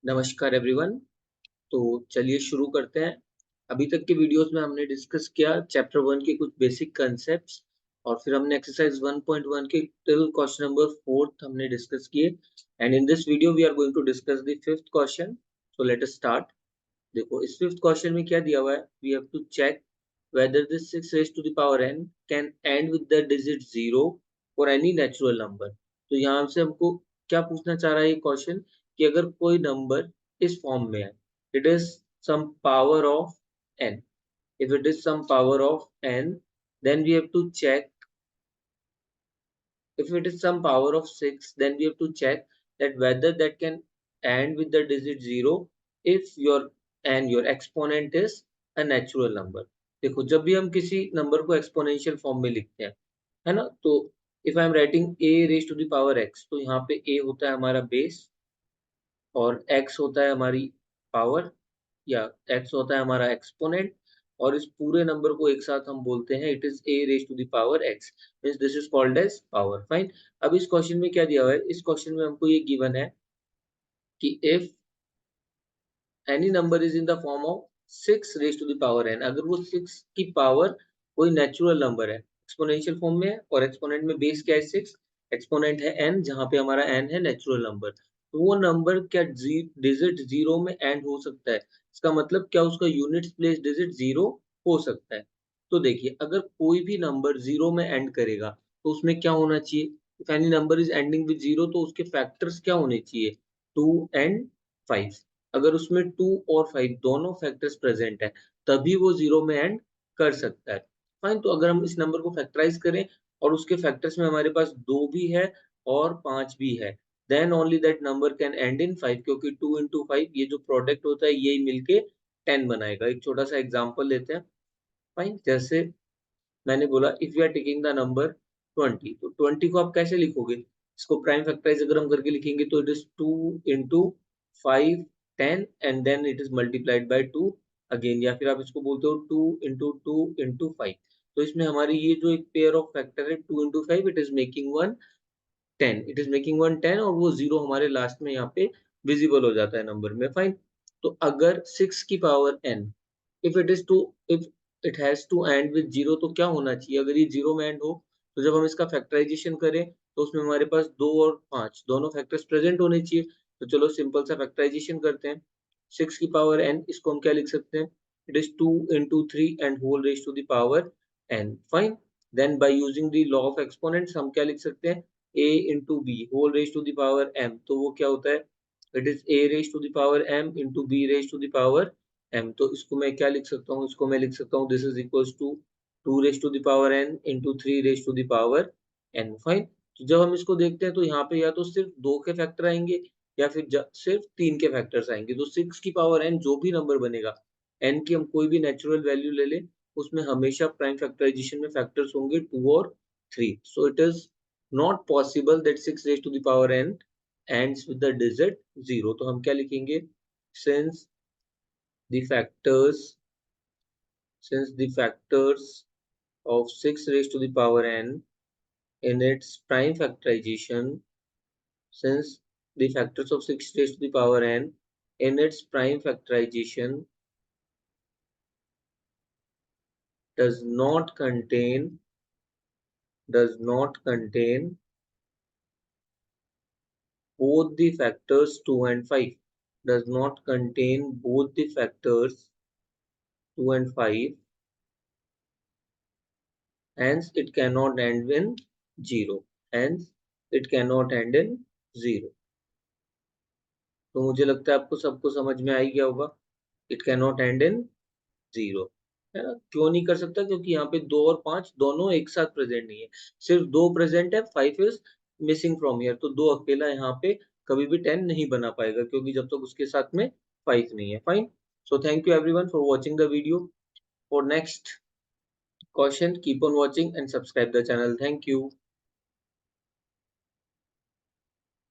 नमस्कार एवरीवन। तो चलिए शुरू करते हैं। अभी तक के वीडियोस में हमने डिस्कस किया चैप्टर 1 के कुछ बेसिक कंसेप्ट्स और फिर हमने एक्सरसाइज 1.1 के टिल क्वेश्चन नंबर 4 हमने डिस्कस किए। And in this video we are going to discuss the fifth question. So let us start. देखो इस फिफ्थ क्वेश्चन में क्या दिया हुआ है, we have to check whether this 6 raised to the power n can end with the digit 0 for any natural number। तो यहाँ से हमको क्या पूछना चाह रहा है ये क्वेश्चन कि अगर कोई नंबर इस फॉर्म में है, it is some power of n, if it is some power of n, then we have to check, if it is some power of 6, then we have to check that whether that can end with the digit 0 if your exponent is a natural number। देखो जब भी हम किसी number को exponential form में लिखते हैं, है ना, तो if I am writing a raise to the power x, तो यहाँ पे a होता है हमारा बेस और x होता है हमारी पावर, या x होता है हमारा एक्सपोनेंट, और इस पूरे नंबर को एक साथ हम बोलते हैं it is a raise to the power x, means this is called as power. Fine. अब इस क्वेश्चन में क्या दिया हुआ है, इस क्वेश्चन में हमको ये गिवन है कि if any number is in the form of 6 raise to the power n, अगर वो 6 की पावर कोई नेचुरल नंबर है, एक्सपोनेंशियल फॉर्म में है और एक्सपोनेंट में बेस क्या है 6, एक्सपोनेंट है n, जहां पे हमारा n है नेचुरल नंबर, तो वो नंबर क्या डिजिट 0 में एंड हो सकता है। इसका मतलब क्या, उसका यूनिट्स प्लेस डिजिट 0 हो सकता है। तो देखिए अगर कोई भी नंबर 0 में एंड करेगा तो उसमें क्या होना चाहिए, if any number is ending with 0 तो उसके फैक्टर्स क्या होने चाहिए, 2 एंड 5। अगर उसमें 2 और 5 दोनों फैक्टर्स प्रेजेंट है तभी वो 0 में एंड कर सकता है। फाइन। तो अगर हम इस नंबर को फैक्टराइज करें और उसके फैक्टर्स में हमारे पास 2 भी है और 5 भी है, then only that number can end in 5, क्योंकि 2 इंटू 5 ये जो प्रोडक्ट होता है यही मिलके 10 बनाएगा। एक छोटा सा एग्जाम्पल लेते हैं। फाइन। जैसे मैंने बोला if you are taking the number 20, तो 20 को आप कैसे लिखोगे, इसको प्राइम फैक्टराइज अगर हम करके लिखेंगे तो it is 2 into 5 10 and then it is multiplied by 2 again, या फिर आप इसको बोलते हो 2 इंटू 2 इंटू 5। तो इसमें हमारी ये जो एक पेयर ऑफ फैक्टर है 2 into 5, it is making one 10, it is making one 10, और वो जीरो हमारे लास्ट में यहाँ पे विजिबल हो जाता है नंबर में। फाइन। तो अगर 6 की power n, if it is to if it has to end with 0, तो क्या होना चाहिए, अगर ये 0 में एंड हो तो जब हम इसका फैक्टराइजेशन करें तो उसमें हमारे पास 2 और 5 दोनों फैक्टर्स प्रेजेंट होने चाहिए। तो चलो सिंपल सा फैक्टराइजेशन करते हैं। 6 की पावर n, इसको हम क्या लिख सकते हैं, it is 2 into 3 and whole raise to the power n। Fine. Then by using the law of exponents हम क्या लिख सकते हैं, a into B whole raise to the power m, तो वो क्या होता है, it is a raise to the power m into b raise to the power m। तो इसको मैं क्या लिख सकता हूँ, इसको मैं लिख सकता हूँ this is equals to 2 raise to the power n into 3 raise to the power n। Fine. तो जब हम इसको देखते हैं तो यहाँ पे या तो सिर्फ 2 के फैक्टर आएंगे या फिर सिर्फ 3 के फैक्टर्स आएंगे। तो 6 की पावर n जो भी नंबर बनेगा, n की हम कोई भी नेचुरल वैल्यू ले लें, उसमें हमेशा प्राइम फैक्टराइजेशन में फैक्टर्स होंगे 2 और 3। So it is not possible that 6 raised to the power n ends with the digit 0। तो हम क्या लिखेंगे, since the factors of 6 raised to the power n in its prime factorization, since the factors of 6 raised to the power n in its prime factorization does not contain both the factors 2 and 5, does not contain both the factors 2 and 5, hence it cannot end in 0, hence it cannot end in 0। तो मुझे लगता है आपको सबको समझ में आ ही गया होगा, इट कैनॉट एंड इन 0, है ना। क्यों नहीं कर सकता, क्योंकि यहाँ पे 2 और 5 दोनों एक साथ प्रेजेंट नहीं है, सिर्फ 2 प्रेजेंट है, 5 इज मिसिंग फ्रॉम हियर, तो 2 अकेला यहाँ पे कभी भी 10 नहीं बना पाएगा, क्योंकि जब तक उसके साथ में 5 नहीं है। Fine. So thank you everyone for watching the video. For next question keep on watching and subscribe the channel। thank you।